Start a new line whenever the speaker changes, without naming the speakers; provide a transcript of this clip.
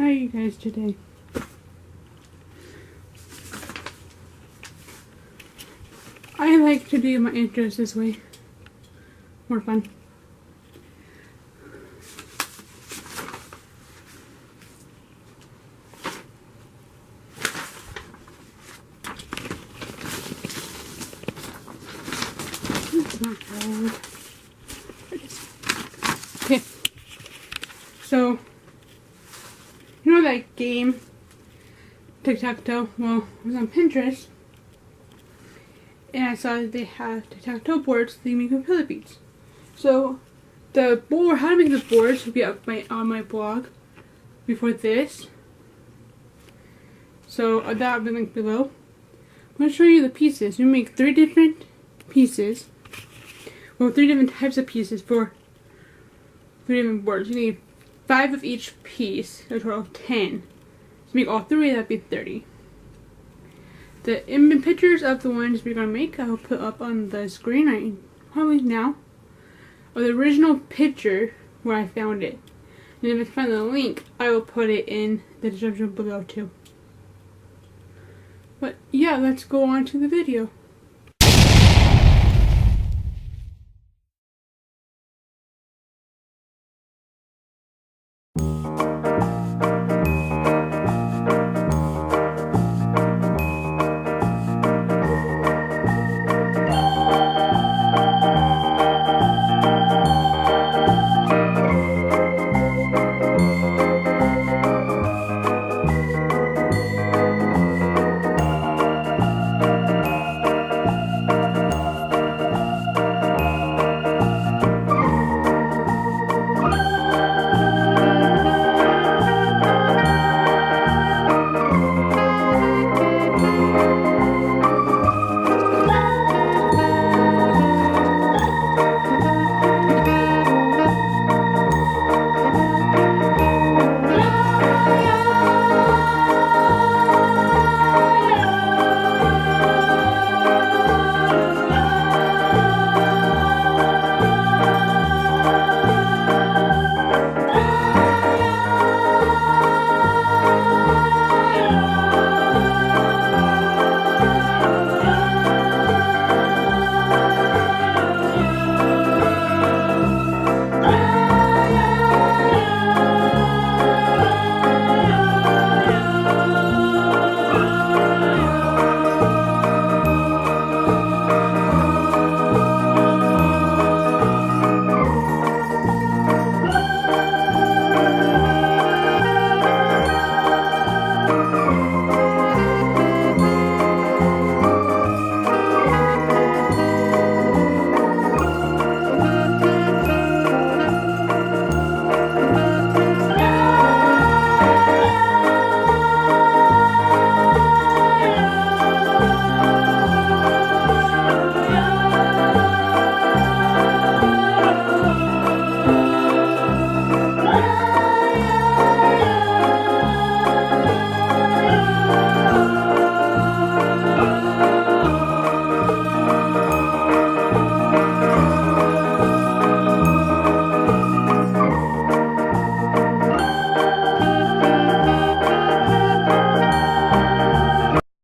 are you guys today? I like to do my intros this way. More fun. It's not good. Okay. So, you know that game, Tic-Tac-Toe? Well, I was on Pinterest, and I saw that they have Tic-Tac-Toe boards that you make with pillow beads. So, the board, how to make the boards will be up on my blog before this. So, that will be linked below. I'm going to show you the pieces. You make 3 different pieces. Well, 3 different types of pieces for 3 different boards. You need 5 of each piece, a total of 10. To make all 3, that'd be 30. The image pictures of the ones we're gonna make, I'll put up on the screen right probably now. Or the original picture where I found it. And if I find the link, I will put it in the description below too. But yeah, let's go on to the video.